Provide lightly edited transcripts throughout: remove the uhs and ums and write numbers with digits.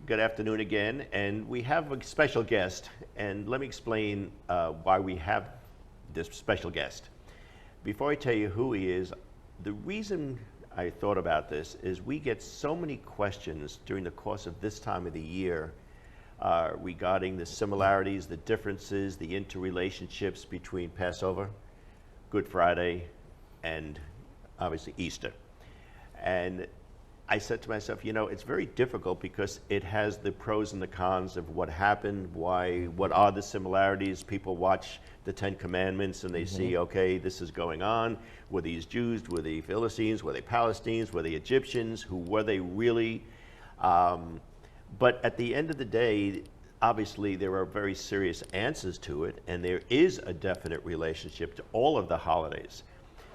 Good afternoon again, and we have a special guest, and let me explain why we have this special guest. Before I tell you who he is, the reason I thought about this is we get so many questions during the course of this time of the year regarding the similarities, the differences, the interrelationships between Passover, Good Friday, and obviously Easter. And I said to myself, you know, it's very difficult because it has the pros and the cons of what happened, what are the similarities. People watch the Ten Commandments and they see, okay, this is going on. Were these Jews? Were they Philistines? Were they Palestinians? Were they Egyptians? Who were they really? But at the end of the day, obviously there are very serious answers to it, and there is a definite relationship to all of the holidays.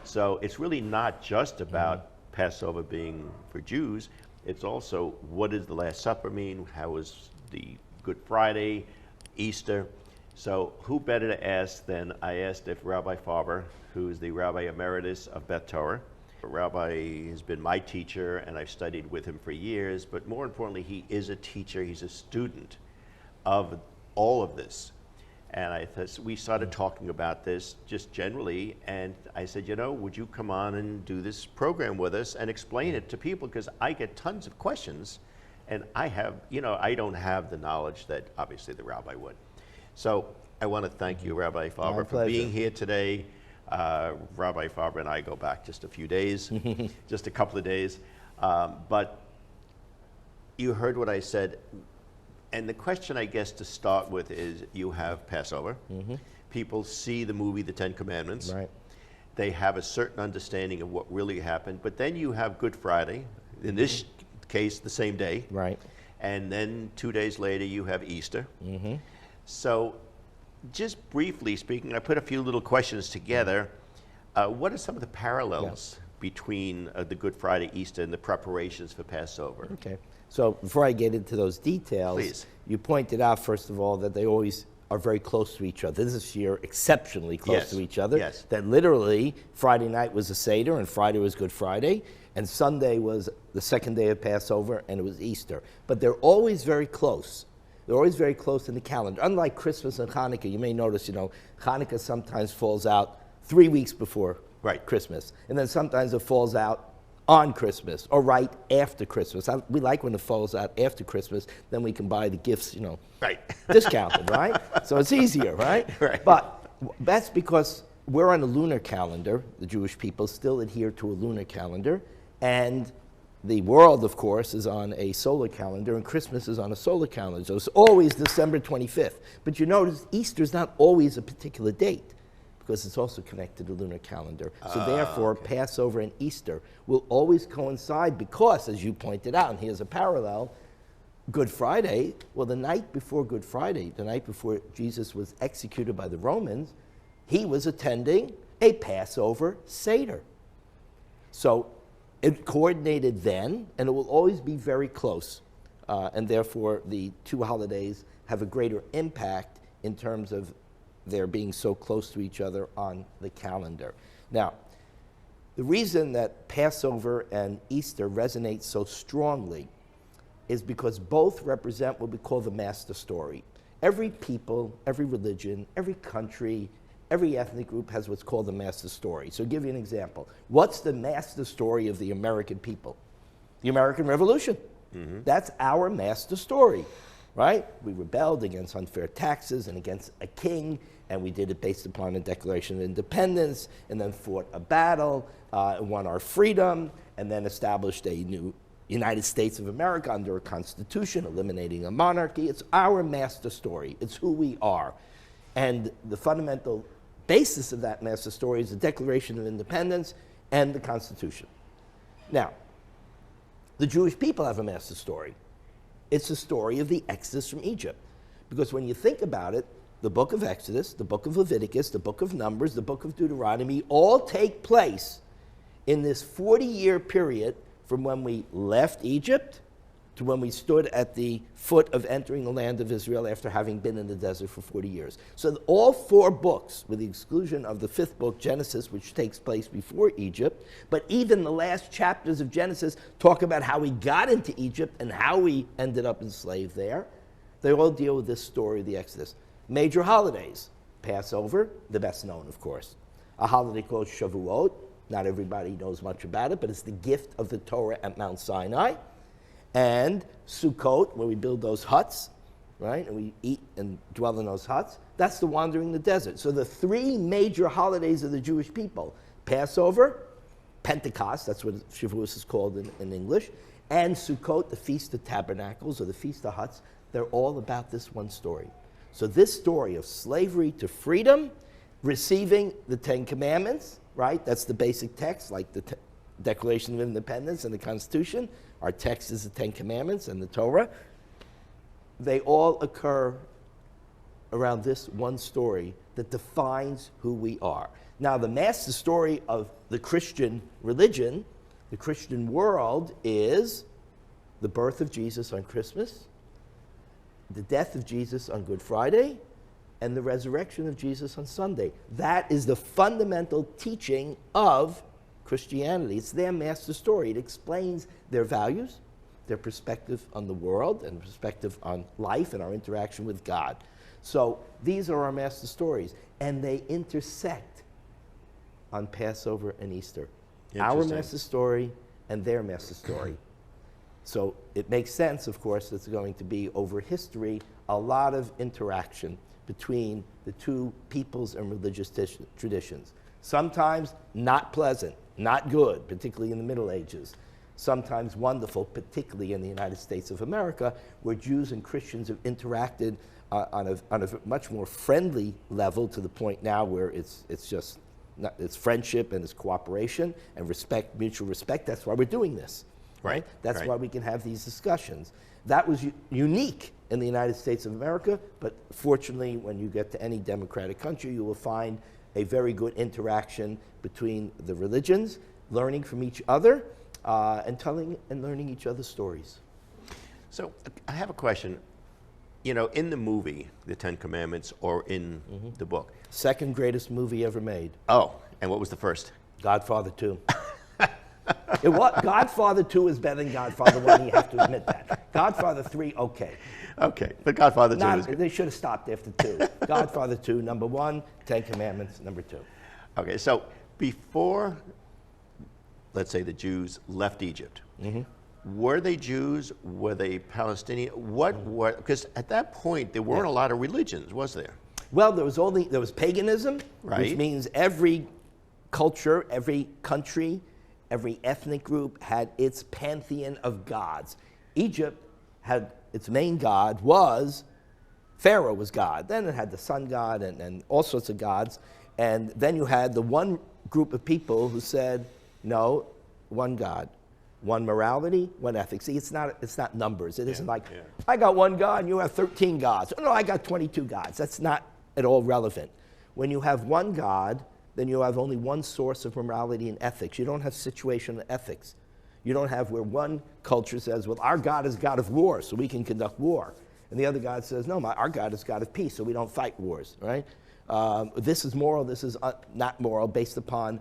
So it's really not just about Passover being for Jews. It's also, what does the Last Supper mean? How is the Good Friday, Easter? So who better to ask than I asked if Rabbi Farber, who is the Rabbi Emeritus of Beth Torah. Rabbi has been my teacher, and I've studied with him for years, but more importantly, he is a teacher, he's a student of all of this. And we started talking about this just generally, and I said, you know, would you come on and do this program with us and explain it to people? Because I get tons of questions, and I don't have the knowledge that obviously the rabbi would. So I want to thank you, Rabbi Farber, for being here today. Rabbi Farber and I go back just a few days, just a couple of days. But you heard what I said. And the question, I guess, to start with is, you have Passover. People see the movie, The Ten Commandments. Right. They have a certain understanding of what really happened. But then you have Good Friday, in this case, the same day. Right. And then 2 days later, you have Easter. So just briefly speaking, I put a few little questions together. What are some of the parallels between the Good Friday, Easter, and the preparations for Passover? Okay. So before I get into those details, Please. You pointed out, first of all, that they always are very close to each other. This year, exceptionally close to each other. Yes. That literally, Friday night was a Seder, and Friday was Good Friday, and Sunday was the second day of Passover, and it was Easter. But they're always very close. They're always very close in the calendar. Unlike Christmas and Hanukkah, you may notice, you know, Hanukkah sometimes falls out 3 weeks before Christmas, and then sometimes it falls out on Christmas or right after Christmas. We like when it falls out after Christmas, then we can buy the gifts, you know, discounted, right? So it's easier, right? But that's because we're on a lunar calendar. The Jewish people still adhere to a lunar calendar, and the world, of course, is on a solar calendar, and Christmas is on a solar calendar. So it's always December 25th. But you notice Easter is not always a particular date, because it's also connected to the lunar calendar. So therefore, Passover and Easter will always coincide because, as you pointed out, and here's a parallel, Good Friday, well, the night before Good Friday, the night before Jesus was executed by the Romans, he was attending a Passover Seder. So it coordinated then, and it will always be very close. And therefore, the two holidays have a greater impact in terms of they're being so close to each other on the calendar. Now, the reason that Passover and Easter resonate so strongly is because both represent what we call the master story. Every people, every religion, every country, every ethnic group has what's called the master story. So I'll give you an example. What's the master story of the American people? The American Revolution. That's our master story. Right? We rebelled against unfair taxes and against a king, and we did it based upon a Declaration of Independence, and then fought a battle, won our freedom, and then established a new United States of America under a constitution, eliminating a monarchy. It's our master story. It's who we are. And the fundamental basis of that master story is the Declaration of Independence and the Constitution. Now, the Jewish people have a master story. It's the story of the Exodus from Egypt. Because when you think about it, the book of Exodus, the book of Leviticus, the book of Numbers, the book of Deuteronomy all take place in this 40-year period from when we left Egypt to when we stood at the foot of entering the land of Israel after having been in the desert for 40 years. So all 4 books, with the exclusion of the 5th book, Genesis, which takes place before Egypt, but even the last chapters of Genesis talk about how we got into Egypt and how we ended up enslaved there. They all deal with this story of the Exodus. Major holidays. Passover, the best known, of course. A holiday called Shavuot. Not everybody knows much about it, but it's the gift of the Torah at Mount Sinai. And Sukkot, where we build those huts, right? And we eat and dwell in those huts. That's the wandering in the desert. So the 3 major holidays of the Jewish people, Passover, Pentecost, that's what Shavuos is called in English, and Sukkot, the Feast of Tabernacles or the Feast of Huts, they're all about this one story. So this story of slavery to freedom, receiving the 10 Commandments, right? That's the basic text, like the Declaration of Independence and the Constitution. Our text is the 10 Commandments and the Torah. They all occur around this one story that defines who we are. Now, the master story of the Christian religion, the Christian world, is the birth of Jesus on Christmas, the death of Jesus on Good Friday, and the resurrection of Jesus on Sunday. That is the fundamental teaching of Christianity. It's their master story. It explains their values, their perspective on the world, and perspective on life and our interaction with God. So these are our master stories, and they intersect on Passover and Easter. Our master story and their master story. So it makes sense, of course, that it's going to be over history a lot of interaction between the 2 peoples and religious traditions. Sometimes not pleasant, not good, particularly in the Middle Ages. Sometimes wonderful, particularly in the United States of America, where Jews and Christians have interacted on a much more friendly level, to the point now where it's friendship and it's cooperation and respect, mutual respect. That's why we're doing this, right? That's why we can have these discussions. That was unique in the United States of America, but fortunately, when you get to any democratic country, you will find a very good interaction between the religions, learning from each other, and telling and learning each other's stories. So I have a question. You know, in the movie, The 10 Commandments, or in the book? Second greatest movie ever made. Oh, and what was the first? Godfather 2. Godfather 2 is better than Godfather 1, you have to admit that. Godfather 3, okay. Okay, but Godfather 2 is good. They should have stopped after 2. Godfather 2, number 1, 10 Commandments, number 2. Okay, so before, let's say, the Jews left Egypt, were they Jews? Were they Palestinian? Because at that point, there weren't a lot of religions, was there? Well, there was paganism, which means every culture, every country, every ethnic group had its pantheon of gods. Egypt had its main god was Pharaoh was God. Then it had the sun god and all sorts of gods. And then you had the one group of people who said, no, one God, one morality, one ethics. See, it's not numbers. It isn't like, I got one God and you have 13 gods. Oh, no, I got 22 gods. That's not at all relevant. When you have one God, then you have only one source of morality and ethics. You don't have situational ethics. You don't have where one culture says, well, our God is God of war, so we can conduct war. And the other God says, no, our God is God of peace, so we don't fight wars, right? This is moral, this is not moral, based upon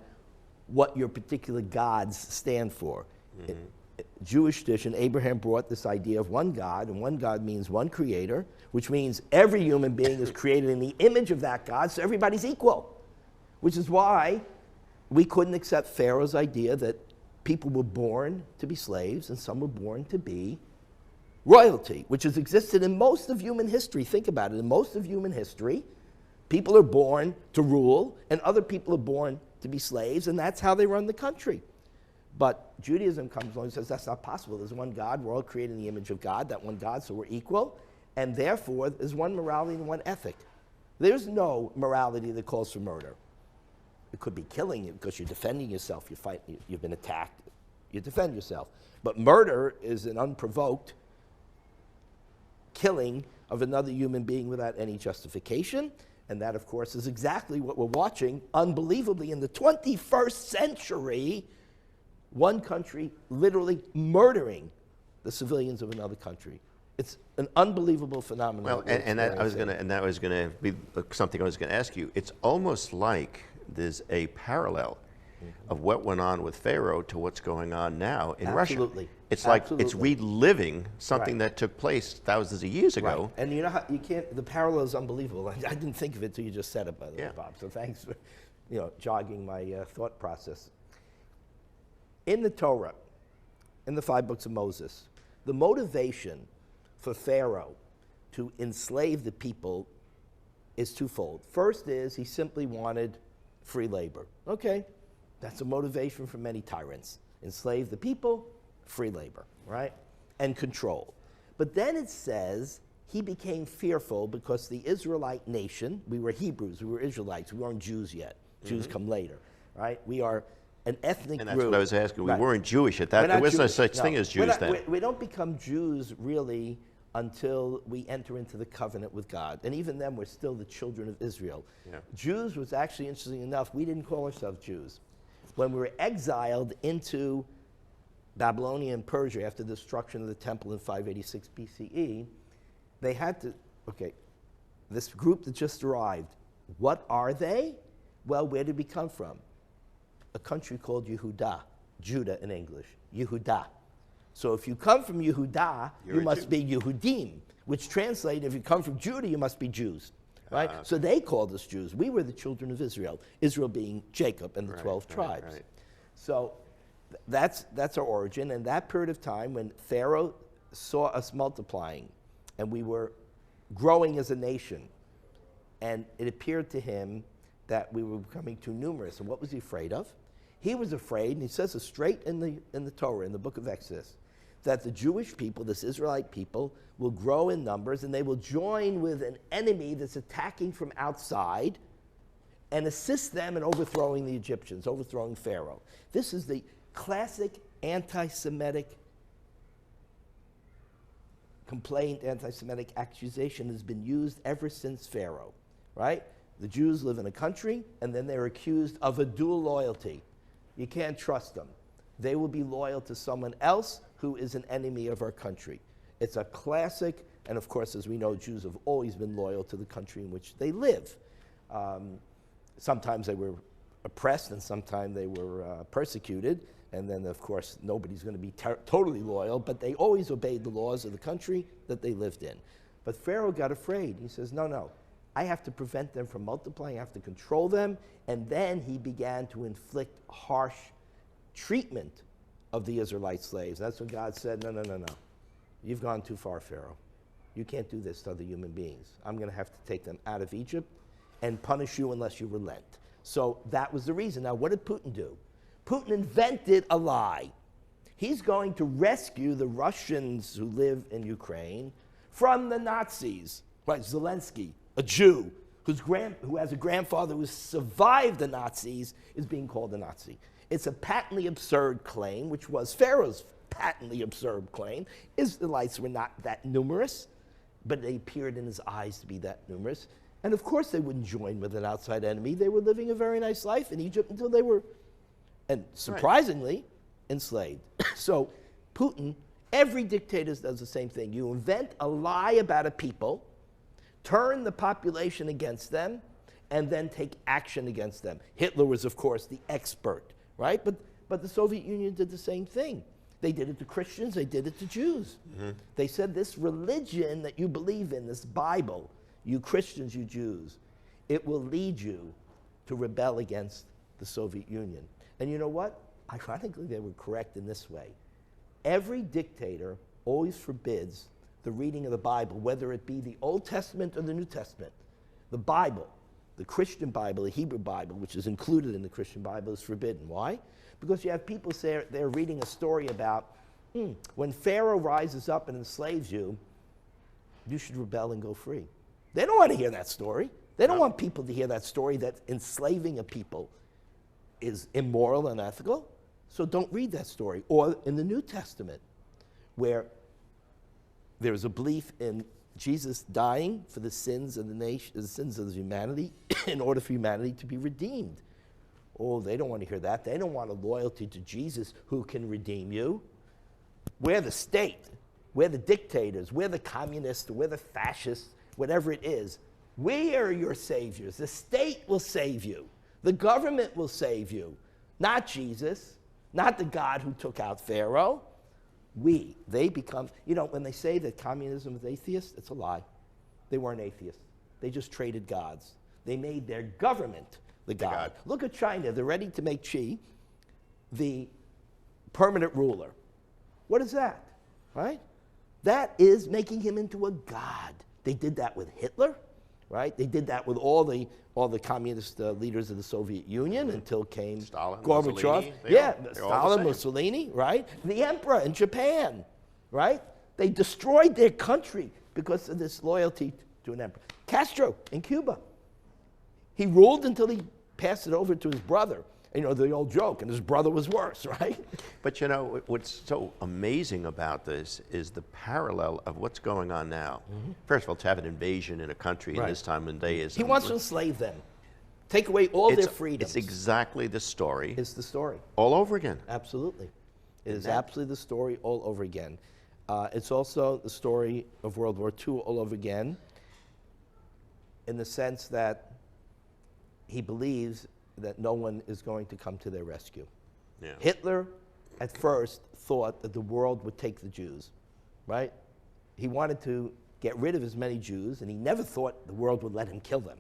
what your particular gods stand for. In Jewish tradition, Abraham brought this idea of one God, and one God means one creator, which means every human being is created in the image of that God, so everybody's equal. Which is why we couldn't accept Pharaoh's idea that people were born to be slaves and some were born to be royalty, which has existed in most of human history. Think about it. In most of human history, people are born to rule and other people are born to be slaves, and that's how they run the country. But Judaism comes along and says that's not possible. There's one God. We're all created in the image of God, that one God, so we're equal. And therefore, there's one morality and one ethic. There's no morality that calls for murder. It could be killing you because you're defending yourself. You've been attacked. You defend yourself. But murder is an unprovoked killing of another human being without any justification. And that, of course, is exactly what we're watching, unbelievably, in the 21st century. One country literally murdering the civilians of another country. It's an unbelievable phenomenon. Well, that we're and that experiencing. was going to be something I was going to ask you. It's almost like there's a parallel of what went on with Pharaoh to what's going on now in Russia. Absolutely. It's like it's Absolutely. reliving something Right. that took place thousands of years ago. Right. And you know how you can't, the parallel is unbelievable. I didn't think of it till you just said it, by the way, Yeah. Bob. So thanks for, jogging my thought process. In the Torah, in the 5 books of Moses, the motivation for Pharaoh to enslave the people is twofold. First is he simply wanted free labor. Okay, that's a motivation for many tyrants. Enslave the people, free labor, right? And control. But then it says he became fearful because the Israelite nation, we were Hebrews, we were Israelites, we weren't Jews yet. Jews come later, right? We are an ethnic And that's group. what I was asking. We Right. weren't Jewish at We're that. There not was no Jewish, such thing as We're Jews not- then. We don't become Jews really until we enter into the covenant with God. And even then, we're still the children of Israel. Yeah. Jews was actually, interesting enough, we didn't call ourselves Jews. When we were exiled into Babylonia and Persia after the destruction of the temple in 586 BCE, they had to, okay, this group that just arrived, what are they? Well, where did we come from? A country called Yehudah, Judah in English, Yehudah. So if you come from Yehudah, You're you a must Jew. be Yehudim, which translates, if you come from Judah, you must be Jews, right? So they called us Jews. We were the children of Israel, Israel being Jacob and the 12 tribes. right. So that's our origin, and that period of time when Pharaoh saw us multiplying and we were growing as a nation, and it appeared to him that we were becoming too numerous. And what was he afraid of? He was afraid, and he says it straight in the Torah, in the book of Exodus, that the Jewish people, this Israelite people, will grow in numbers and they will join with an enemy that's attacking from outside and assist them in overthrowing the Egyptians, overthrowing Pharaoh. This is the classic anti-Semitic complaint, anti-Semitic accusation has been used ever since Pharaoh, right? The Jews live in a country, and then they're accused of a dual loyalty. You can't trust them. They will be loyal to someone else who is an enemy of our country. It's a classic, and of course, as we know, Jews have always been loyal to the country in which they live. Sometimes they were oppressed, and sometimes they were persecuted, and then, of course, nobody's going to be totally loyal, but they always obeyed the laws of the country that they lived in. But Pharaoh got afraid. He says, no, I have to prevent them from multiplying, I have to control them, and then he began to inflict harsh treatment of the Israelite slaves. That's when God said, no. You've gone too far, Pharaoh. You can't do this to other human beings. I'm going to have to take them out of Egypt and punish you unless you relent. So that was the reason. Now, what did Putin do? Putin invented a lie. He's going to rescue the Russians who live in Ukraine from the Nazis. Right, Zelensky, a Jew who has a grandfather who survived the Nazis, is being called a Nazi. It's a patently absurd claim, which was Pharaoh's patently absurd claim. Israelites were not that numerous, but they appeared in his eyes to be that numerous. And of course they wouldn't join with an outside enemy. They were living a very nice life in Egypt until they were, and surprisingly, enslaved. So Putin, every dictator does the same thing. You invent a lie about a people, turn the population against them, and then take action against them. Hitler was, of course, the expert, right? But the Soviet Union did the same thing. They did it to Christians, they did it to Jews. They said, this religion that you believe in, this Bible, you Christians, you Jews, it will lead you to rebel against the Soviet Union. And you know what? Ironically, they were correct in this way. Every dictator always forbids the reading of the Bible, whether it be the Old Testament or the New Testament. The Bible, the Christian Bible, the Hebrew Bible, which is included in the Christian Bible, is forbidden. Why? Because you have people say they're reading a story about when Pharaoh rises up and enslaves you, you should rebel and go free. They don't want to hear that story. They don't want people to hear that story that enslaving a people is immoral and unethical. So don't read that story. Or in the New Testament, where there's a belief in Jesus dying for the sins of the nation, the sins of humanity, in order for humanity to be redeemed. Oh, they don't want to hear that. They don't want a loyalty to Jesus who can redeem you. We're the state. We're the dictators. We're the communists. We're the fascists, whatever it is. We are your saviors. The state will save you. The government will save you. Not Jesus, not the God who took out Pharaoh. They become, when they say that communism is atheist, it's a lie. They weren't atheists. They just traded gods. They made their government the god. Look at China. They're ready to make Xi the permanent ruler. What is that, right? That is making him into a god. They did that with Hitler, right? They did that with all the communist leaders of the Soviet Union until came Stalin, Gorbachev. Stalin, Mussolini, right? The emperor in Japan, right? They destroyed their country because of this loyalty to an emperor. Castro in Cuba. He ruled until he passed it over to his brother. The old joke, and his brother was worse, right? But what's so amazing about this is the parallel of what's going on now. Mm-hmm. First of all, to have an invasion in a country in this time and day is... He wants to enslave them. Take away all their freedoms. It's exactly the story. It's the story. All over again. Absolutely. It is absolutely the story all over again. It's also the story of World War II all over again, in the sense that he believes that no one is going to come to their rescue. Yeah. Hitler, at first, thought that the world would take the Jews, right? He wanted to get rid of as many Jews, and he never thought the world would let him kill them.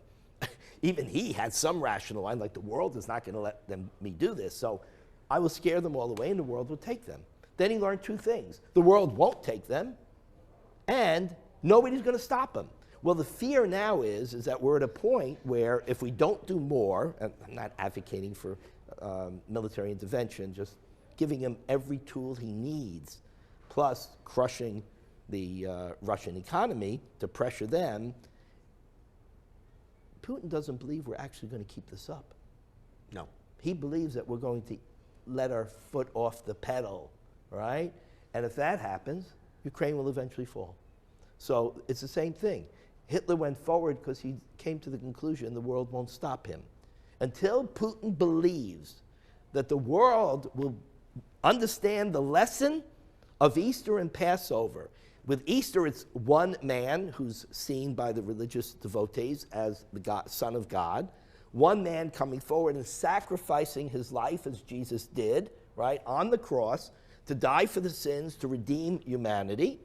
Even he had some rational line, like the world is not going to let me do this, so I will scare them all away, and the world will take them. Then he learned two things. The world won't take them, and nobody's going to stop them. Well, the fear now is that we're at a point where if we don't do more, and I'm not advocating for military intervention, just giving him every tool he needs, plus crushing the Russian economy to pressure them, Putin doesn't believe we're actually going to keep this up. No. He believes that we're going to let our foot off the pedal, right? And if that happens, Ukraine will eventually fall. So it's the same thing. Hitler went forward because he came to the conclusion the world won't stop him. Until Putin believes that the world will understand the lesson of Easter and Passover. With Easter, it's one man who's seen by the religious devotees as the Son of God, one man coming forward and sacrificing his life as Jesus did, right, on the cross, to die for the sins, to redeem humanity,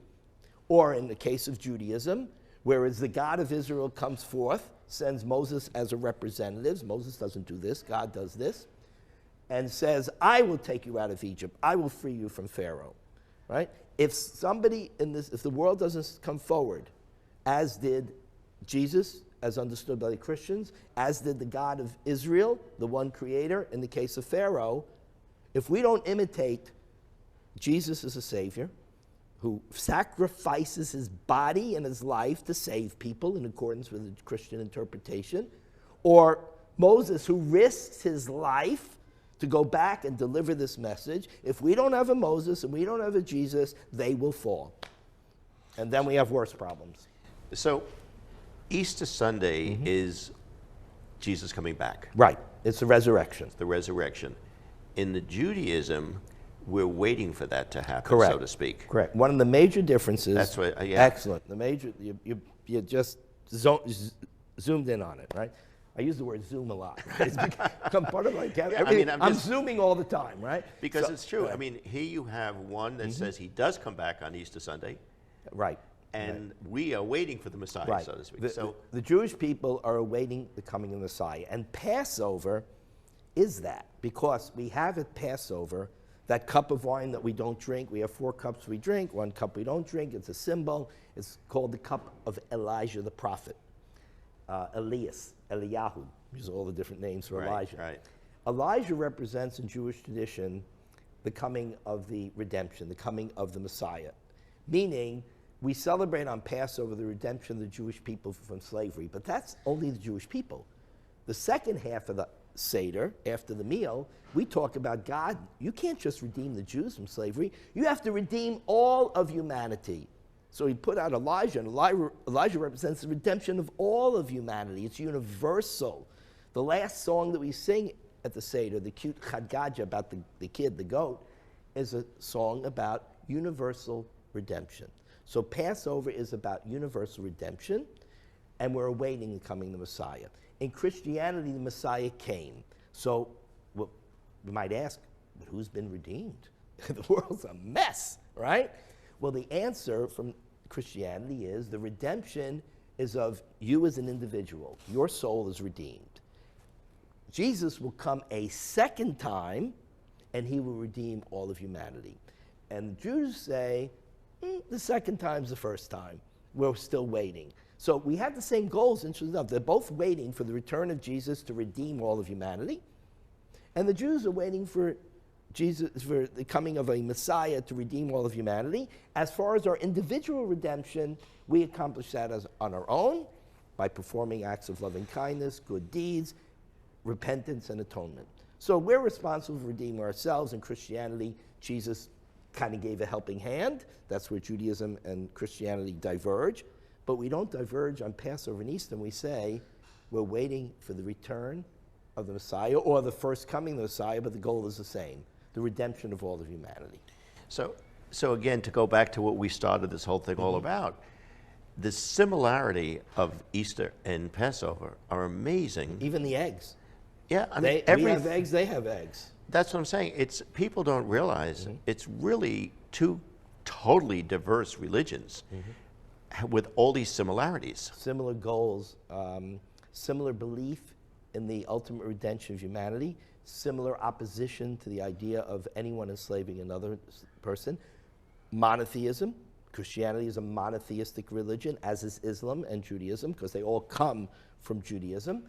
or in the case of Judaism, whereas the God of Israel comes forth, sends Moses as a representative. Moses doesn't do this, God does this, and says, I will take you out of Egypt. I will free you from Pharaoh, right? If somebody if the world doesn't come forward, as did Jesus, as understood by the Christians, as did the God of Israel, the one creator, in the case of Pharaoh, if we don't imitate Jesus as a savior, who sacrifices his body and his life to save people in accordance with the Christian interpretation, or Moses, who risks his life to go back and deliver this message, if we don't have a Moses and we don't have a Jesus, they will fall. And then we have worse problems. So Easter Sunday is Jesus coming back. Right. It's the resurrection. The resurrection. In the Judaism, we're waiting for that to happen, correct, so to speak. Correct. One of the major differences. That's what. Yeah. Excellent. The major. You just zoomed in on it, right? I use the word zoom a lot. Right? It's become part of my vocabulary. I'm zooming all the time, right? Because it's true. Right. I mean, here you have one that says he does come back on Easter Sunday. Right. And we are waiting for the Messiah, right, so to speak. The Jewish people are awaiting the coming of the Messiah. And Passover is that, because we have at Passover that cup of wine that we don't drink. We have 4 cups we drink, 1 cup we don't drink. It's a symbol. It's called the cup of Elijah the prophet. Eliyahu, these are all the different names for Elijah. Right. Elijah represents in Jewish tradition the coming of the redemption, the coming of the Messiah. Meaning, we celebrate on Passover the redemption of the Jewish people from slavery, but that's only the Jewish people. The second half of the Seder, after the meal, we talk about God. You can't just redeem the Jews from slavery. You have to redeem all of humanity. So he put out Elijah, and Elijah represents the redemption of all of humanity. It's universal. The last song that we sing at the Seder, the cute Chad Gadya about the kid, the goat, is a song about universal redemption. So Passover is about universal redemption, and we're awaiting the coming of the Messiah. In Christianity, the Messiah came. So well, we might ask, but who's been redeemed? The world's a mess, right? Well, the answer from Christianity is the redemption is of you as an individual. Your soul is redeemed. Jesus will come a second time, and he will redeem all of humanity. And the Jews say, the second time's the first time. We're still waiting. So we have the same goals, interesting enough. They're both waiting for the return of Jesus to redeem all of humanity. And the Jews are waiting for Jesus, for the coming of a Messiah to redeem all of humanity. As far as our individual redemption, we accomplish that on our own by performing acts of loving kindness, good deeds, repentance, and atonement. So we're responsible for redeeming ourselves. In Christianity, Jesus kind of gave a helping hand. That's where Judaism and Christianity diverge. But we don't diverge on Passover and Easter. We say we're waiting for the return of the Messiah or the first coming of the Messiah, but the goal is the same, the redemption of all of humanity. So again, to go back to what we started this whole thing all about, the similarity of Easter and Passover are amazing. Even the eggs. Yeah, I mean, we have eggs, they have eggs. That's what I'm saying. It's people don't realize it's really two totally diverse religions with all these similarities. Similar goals, similar belief in the ultimate redemption of humanity, similar opposition to the idea of anyone enslaving another person. Monotheism. Christianity is a monotheistic religion, as is Islam and Judaism, because they all come from Judaism.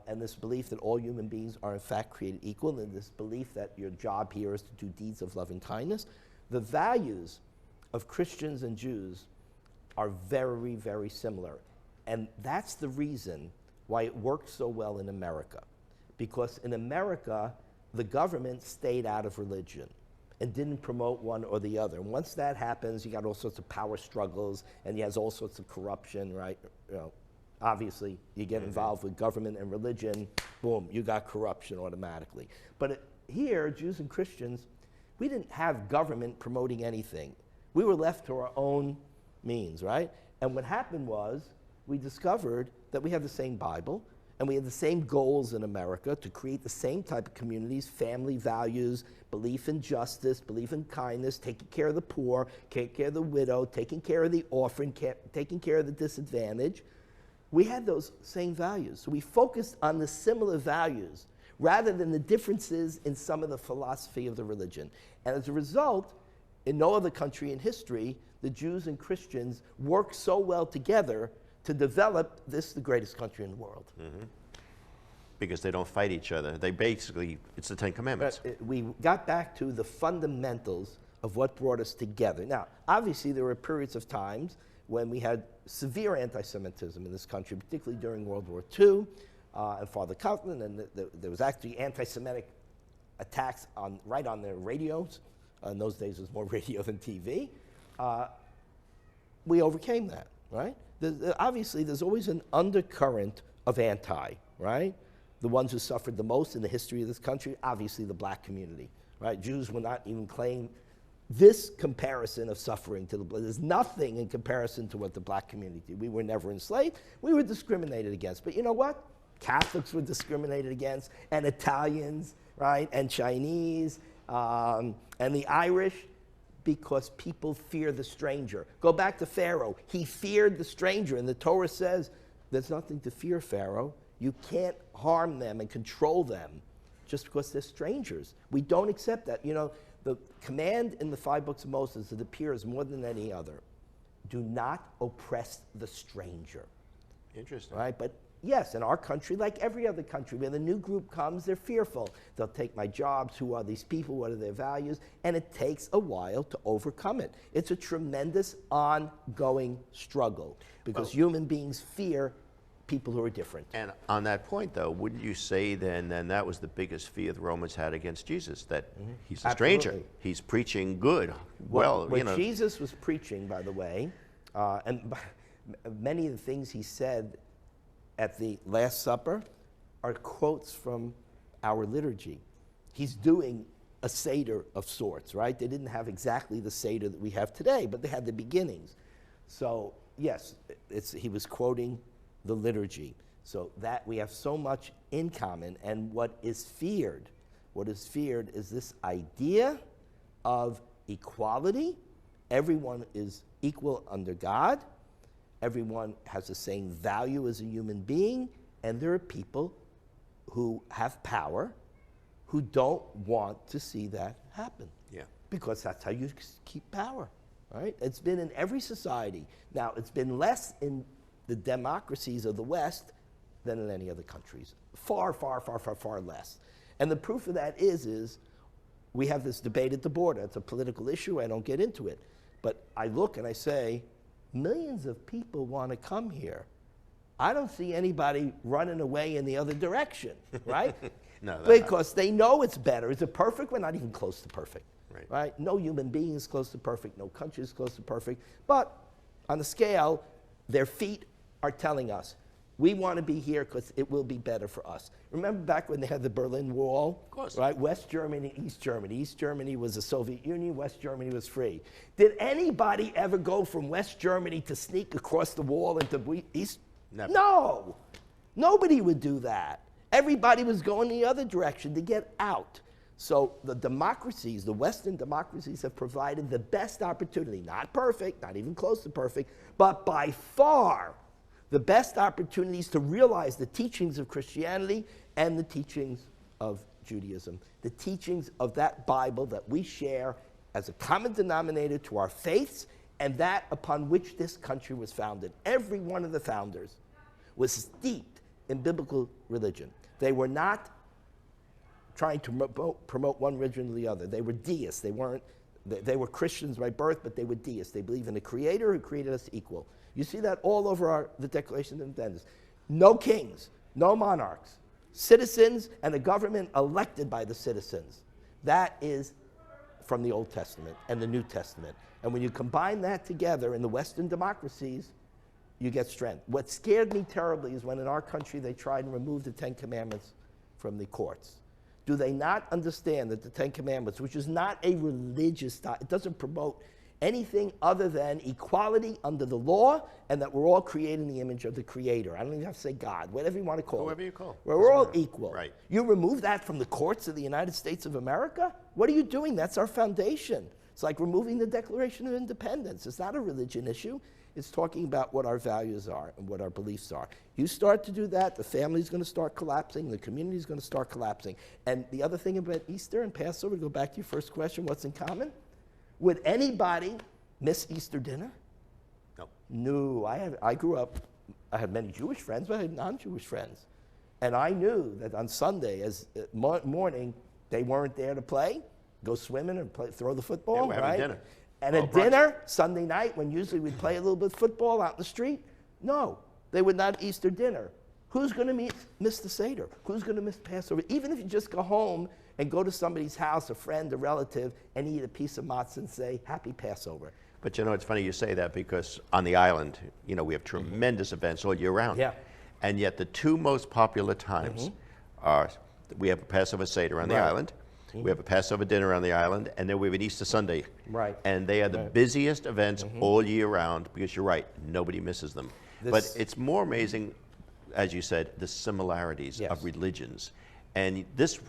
And this belief that all human beings are in fact created equal, and this belief that your job here is to do deeds of loving kindness. The values of Christians and Jews are very, very similar. And that's the reason why it works so well in America. Because in America, the government stayed out of religion and didn't promote one or the other. And once that happens, you got all sorts of power struggles, and you have all sorts of corruption, right? You know, obviously, you get involved with government and religion, boom, you got corruption automatically. But here, Jews and Christians, we didn't have government promoting anything. We were left to our own means, right? And what happened was, we discovered that we have the same Bible, and we have the same goals in America to create the same type of communities, family values, belief in justice, belief in kindness, taking care of the poor, taking care of the widow, taking care of the orphan, taking care of the disadvantaged. We had those same values. So we focused on the similar values rather than the differences in some of the philosophy of the religion. And as a result, in no other country in history, the Jews and Christians worked so well together to develop this, the greatest country in the world. Because they don't fight each other. They basically, it's the Ten Commandments. We got back to the fundamentals of what brought us together. Now, obviously, there were periods of times when we had severe anti-Semitism in this country, particularly during World War II and Father Coughlin, and there was actually anti-Semitic attacks right on their radios. In those days, it was more radio than TV. We overcame that, right? Obviously, there's always an undercurrent of anti, right? The ones who suffered the most in the history of this country, obviously the black community, right? Jews will not even claim this comparison of suffering to the black. There's nothing in comparison to what the black community did. We were never enslaved. We were discriminated against. But you know what? Catholics were discriminated against, and Italians, right? And Chinese, and the Irish, because people fear the stranger. Go back to Pharaoh. He feared the stranger, and the Torah says there's nothing to fear, Pharaoh. You can't harm them and control them just because they're strangers. We don't accept that. You know, the command in the 5 books of Moses that appears more than any other, do not oppress the stranger. Interesting. Right? But yes, in our country, like every other country, when a new group comes, they're fearful. They'll take my jobs. Who are these people? What are their values? And it takes a while to overcome it. It's a tremendous ongoing struggle because human beings fear people who are different. And on that point, though, wouldn't you say then that was the biggest fear the Romans had against Jesus, that he's a stranger, Absolutely. He's preaching good, What Jesus was preaching, by the way, and many of the things he said at the Last Supper are quotes from our liturgy. He's doing a Seder of sorts, right? They didn't have exactly the Seder that we have today, but they had the beginnings. So, yes, he was quoting the liturgy. So that we have so much in common, and what is feared is this idea of equality. Everyone is equal under God. Everyone has the same value as a human being, and there are people who have power who don't want to see that happen. Yeah. Because that's how you keep power, right? It's been in every society. Now, it's been less in the democracies of the West than in any other countries. Far, far, far, far, far less. And the proof of that is we have this debate at the border. It's a political issue. I don't get into it. But I look and I say, millions of people want to come here. I don't see anybody running away in the other direction, right? No, because they know it's better. Is it perfect? We're not even close to perfect, right? No human being is close to perfect. No country is close to perfect. But on the scale, their feet are telling us, we want to be here because it will be better for us. Remember back when they had the Berlin Wall? Of course. Right? West Germany, East Germany. East Germany was the Soviet Union. West Germany was free. Did anybody ever go from West Germany to sneak across the wall into East? Never. No. Nobody would do that. Everybody was going the other direction to get out. So the democracies, the Western democracies, have provided the best opportunity. Not perfect, not even close to perfect, but by far the best opportunities to realize the teachings of Christianity and the teachings of Judaism, the teachings of that Bible that we share as a common denominator to our faiths and that upon which this country was founded. Every one of the founders was steeped in biblical religion. They were not trying to promote one religion or the other. They were deists. They were Christians by birth, but they were deists. They believe in a creator who created us equal. You see that all over the Declaration of Independence. No kings, no monarchs, citizens and a government elected by the citizens. That is from the Old Testament and the New Testament. And when you combine that together in the Western democracies, you get strength. What scared me terribly is when in our country they tried to remove the Ten Commandments from the courts. Do they not understand that the Ten Commandments, which is not a religious it doesn't promote anything other than equality under the law and that we're all created in the image of the Creator. I don't even have to say God, whatever you want to call it. Whoever you call. We're all equal. Right. You remove that from the courts of the United States of America? What are you doing? That's our foundation. It's like removing the Declaration of Independence. It's not a religion issue. It's talking about what our values are and what our beliefs are. You start to do that, the family's going to start collapsing, the community's going to start collapsing. And the other thing about Easter and Passover, to go back to your first question, what's in common? Would anybody miss Easter dinner? No. No. I grew up, I had many Jewish friends, but I had non-Jewish friends. And I knew that on Sunday, morning, they weren't there to play, go swimming and throw the football, Yeah, we're right? having dinner. And at dinner, Sunday night, when usually we'd play a little bit of football out in the street, no, they would not Easter dinner. Who's going to miss the Seder? Who's going to miss Passover? Even if you just go home and go to somebody's house, a friend, a relative, and eat a piece of matzah and say, Happy Passover. But you know, it's funny you say that because on the island, you know, we have tremendous events all year round. Yeah. And yet the two most popular times are, we have a Passover Seder on the island, we have a Passover dinner on the island, and then we have an Easter Sunday. Right. And they are the busiest events all year round because you're right, nobody misses them. But it's more amazing, as you said, the similarities of religions. And this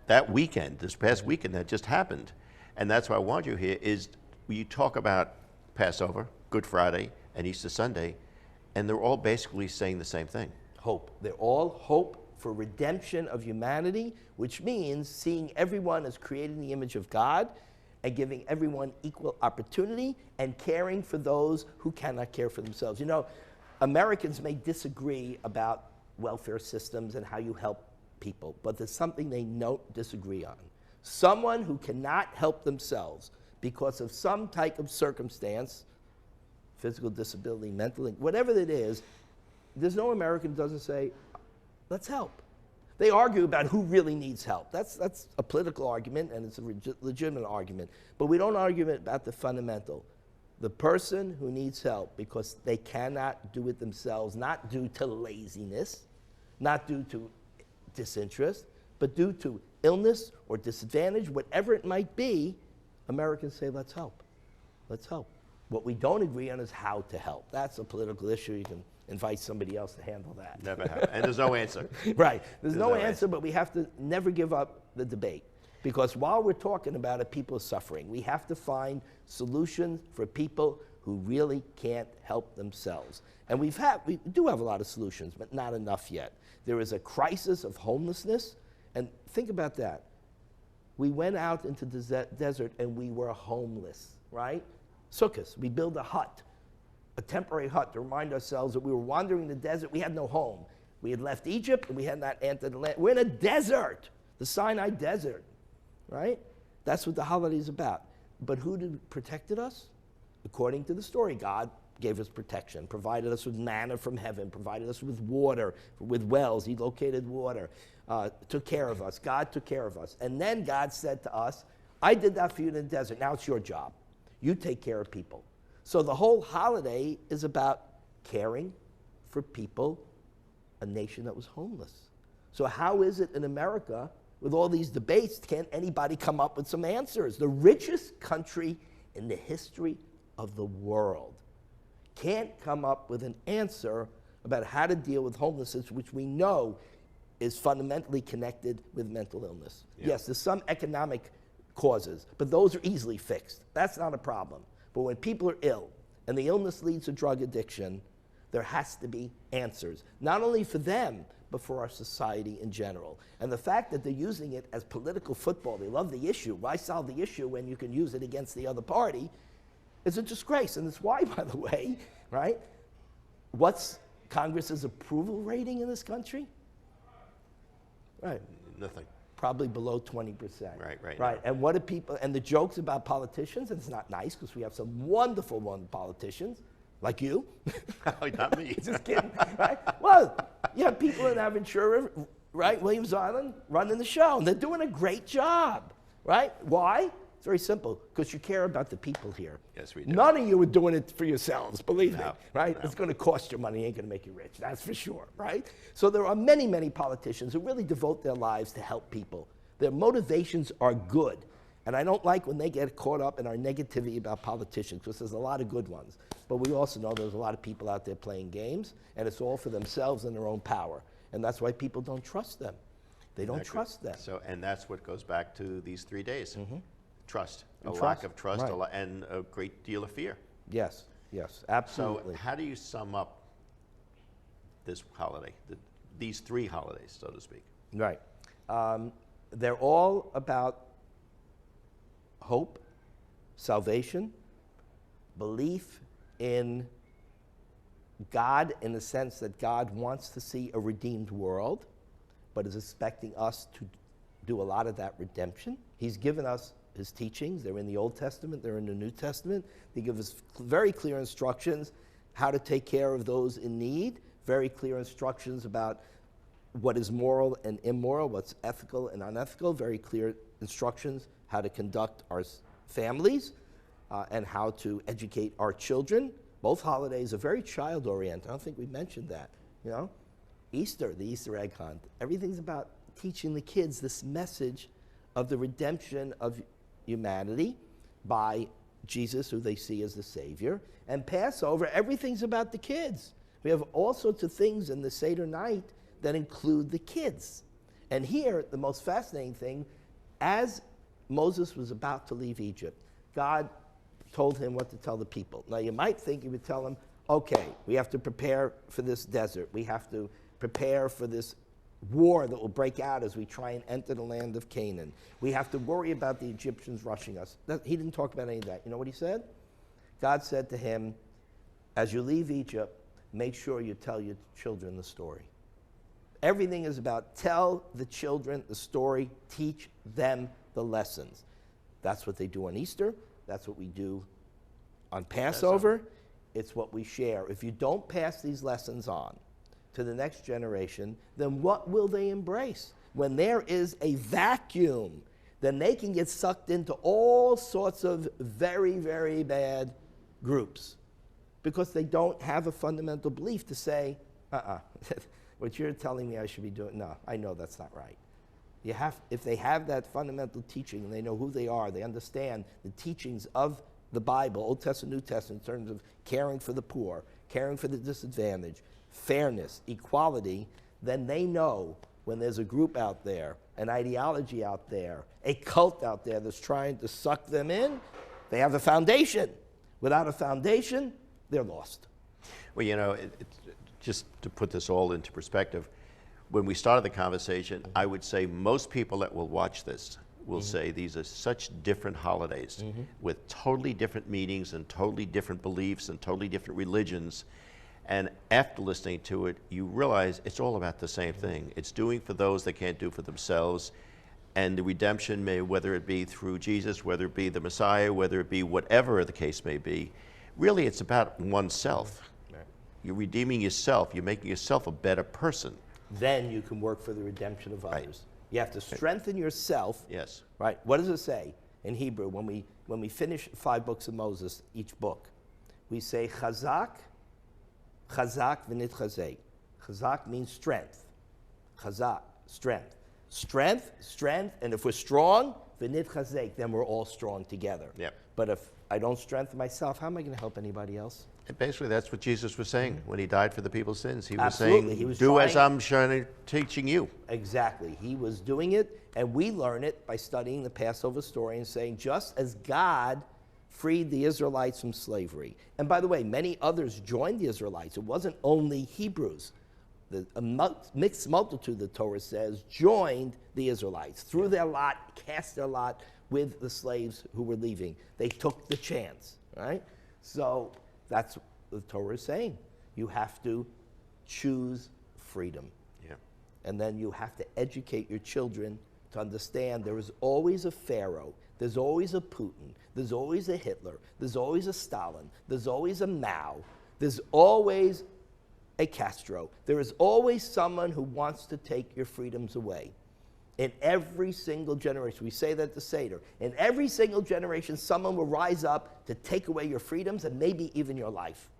past weekend that just happened, and that's why I want you here, is you talk about Passover, Good Friday, and Easter Sunday, and they're all basically saying the same thing. Hope. They're all hope for redemption of humanity, which means seeing everyone as created in the image of God and giving everyone equal opportunity and caring for those who cannot care for themselves. You know, Americans may disagree about welfare systems and how you help people, but there's something they don't disagree on. Someone who cannot help themselves because of some type of circumstance, physical disability, mental, whatever it is, there's no American who doesn't say, let's help. They argue about who really needs help. That's a political argument, and it's a legitimate argument. But we don't argue about the fundamental. The person who needs help because they cannot do it themselves, not due to laziness, not due to disinterest, But due to illness or disadvantage, whatever it might be, Americans say, let's help. Let's help. What we don't agree on is how to help. That's a political issue. You can invite somebody else to handle that. Never have. And there's no answer. Right. There's no no answer, but we have to never give up the debate. Because while we're talking about it, people are suffering. We have to find solutions for people who really can't help themselves. And we do have a lot of solutions, but not enough yet. There is a crisis of homelessness. And think about that. We went out into the desert and we were homeless, right? Sukkahs, we built a hut, a temporary hut to remind ourselves that we were wandering in the desert. We had no home. We had left Egypt and we had not entered the land. We're in a desert, the Sinai desert, right? That's what the holiday is about. But who protected us? According to the story, God gave us protection, provided us with manna from heaven, provided us with water, with wells. He located water, took care of us. God took care of us. And then God said to us, I did that for you in the desert. Now it's your job. You take care of people. So the whole holiday is about caring for people, a nation that was homeless. So how is it in America, with all these debates, can't anybody come up with some answers? The richest country in the history of the world can't come up with an answer about how to deal with homelessness, which we know is fundamentally connected with mental illness. Yeah. Yes, there's some economic causes, but those are easily fixed. That's not a problem. But when people are ill and the illness leads to drug addiction, there has to be answers, not only for them, but for our society in general. And the fact that they're using it as political football, they love the issue. Why solve the issue when you can use it against the other party? It's a disgrace. And it's why, by the way, right? What's Congress's approval rating in this country? Right. Nothing. Probably below 20%. Right. Right. And what do people, and the jokes about politicians, and it's not nice because we have some wonderful politicians, like you. Not me. Just kidding, right? Well, you have people in Aventura, right, Williams Island, running the show, and they're doing a great job, right? Why? It's very simple, because you care about the people here. Yes, we do. None of you are doing it for yourselves, believe me, right? No. It's going to cost you money, it ain't going to make you rich, that's for sure, right? So there are many, many politicians who really devote their lives to help people. Their motivations are good. And I don't like when they get caught up in our negativity about politicians, because there's a lot of good ones. But we also know there's a lot of people out there playing games, and it's all for themselves and their own power. And that's why people don't trust them. They don't trust them. So, and that's what goes back to these 3 days. Mm-hmm. Trust. And lack of trust, right. And a great deal of fear. Yes, absolutely. So how do you sum up this holiday, these 3 holidays, so to speak? Right. They're all about hope, salvation, belief in God in the sense that God wants to see a redeemed world, but is expecting us to do a lot of that redemption. He's given us his teachings. They're in the Old Testament, they're in the New Testament. They give us very clear instructions how to take care of those in need, very clear instructions about what is moral and immoral, what's ethical and unethical, very clear instructions how to conduct our families and how to educate our children. Both holidays are very child-oriented. I don't think we mentioned that. You know, Easter, the Easter egg hunt, everything's about teaching the kids this message of the redemption of humanity by Jesus, who they see as the Savior. And Passover, everything's about the kids. We have all sorts of things in the Seder night that include the kids. And here, the most fascinating thing, as Moses was about to leave Egypt, God told him what to tell the people. Now, you might think he would tell them, okay, we have to prepare for this desert. We have to prepare for this war that will break out as we try and enter the land of Canaan. We have to worry about the Egyptians rushing us. He didn't talk about any of that. You know what he said? God said to him, as you leave Egypt, make sure you tell your children the story. Everything is about tell the children the story, teach them the lessons. That's what they do on Easter. That's what we do on Passover. It's what we share. If you don't pass these lessons on to the next generation, then what will they embrace? When there is a vacuum, then they can get sucked into all sorts of very, very bad groups because they don't have a fundamental belief to say, what you're telling me I should be doing, no, I know that's not right. If they have that fundamental teaching and they know who they are, they understand the teachings of the Bible, Old Testament, New Testament, in terms of caring for the poor, caring for the disadvantaged, fairness, equality, then they know when there's a group out there, an ideology out there, a cult out there that's trying to suck them in, they have a foundation. Without a foundation, they're lost. Well, just to put this all into perspective, when we started the conversation, I would say most people that will watch this will say these are such different holidays with totally different meanings and totally different beliefs and totally different religions. And after listening to it, you realize it's all about the same thing. It's doing for those that can't do for themselves. And the redemption, whether it be through Jesus, whether it be the Messiah, whether it be whatever the case may be, really it's about oneself. Right. You're redeeming yourself. You're making yourself a better person. Then you can work for the redemption of others. Right. You have to strengthen yourself. Yes. Right. What does it say in Hebrew when we finish 5 books of Moses, each book? We say chazak, chazak v'nit chazek. Chazak means strength. Chazak, strength. Strength, and if we're strong, v'nit chazek, then we're all strong together. Yep. But if I don't strengthen myself, how am I going to help anybody else? And basically, that's what Jesus was saying when he died for the people's sins. He was Absolutely. saying, He was do as I'm teaching you. Exactly. He was doing it, and we learn it by studying the Passover story and saying, just as God freed the Israelites from slavery. And by the way, many others joined the Israelites. It wasn't only Hebrews. A mixed multitude, the Torah says, joined the Israelites. Threw their lot, cast their lot with the slaves who were leaving. They took the chance, right? So that's what the Torah is saying. You have to choose freedom. Yeah. And then you have to educate your children to understand there is always a Pharaoh, there's always a Putin, there's always a Hitler, there's always a Stalin, there's always a Mao, there's always a Castro. There is always someone who wants to take your freedoms away. In every single generation, we say that at the Seder, in every single generation, someone will rise up to take away your freedoms and maybe even your life.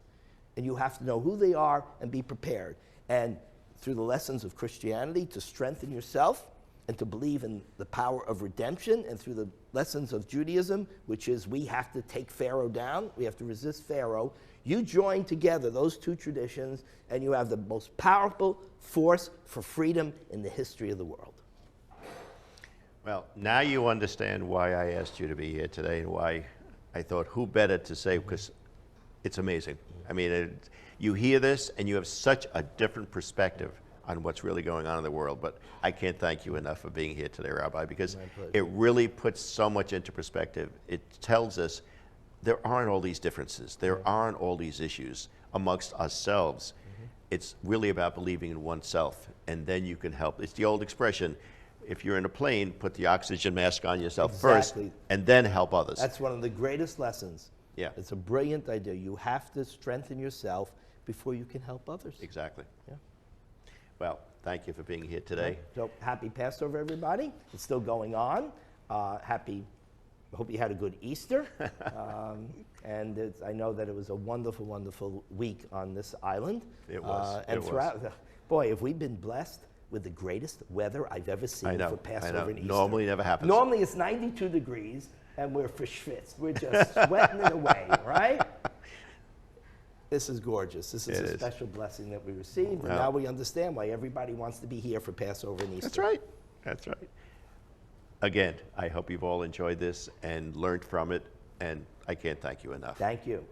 And you have to know who they are and be prepared. And through the lessons of Christianity, to strengthen yourself and to believe in the power of redemption, and through the lessons of Judaism, which is we have to take Pharaoh down, we have to resist Pharaoh. You join together those two traditions, and you have the most powerful force for freedom in the history of the world. Well, now you understand why I asked you to be here today and why I thought who better to say, because it's amazing. I mean, you hear this and you have such a different perspective on what's really going on in the world. But I can't thank you enough for being here today, Rabbi, because it really puts so much into perspective. It tells us there aren't all these differences. There aren't all these issues amongst ourselves. It's really about believing in oneself, and then you can help. It's the old expression, if you're in a plane, put the oxygen mask on yourself first, and then help others. That's one of the greatest lessons. Yeah. It's a brilliant idea. You have to strengthen yourself before you can help others. Exactly. Yeah. Well, thank you for being here today. So happy Passover, everybody. It's still going on. I hope you had a good Easter. And I know that it was a wonderful, wonderful week on this island. It was. And boy, have we been blessed with the greatest weather I've ever seen for Passover and Easter. Normally never happens. Normally it's 92 degrees and we're verschwitzt. We're just sweating it away, right? This is gorgeous. This is a special blessing that we received. And now we understand why everybody wants to be here for Passover and Easter. That's right. That's right. Again, I hope you've all enjoyed this and learned from it, and I can't thank you enough. Thank you.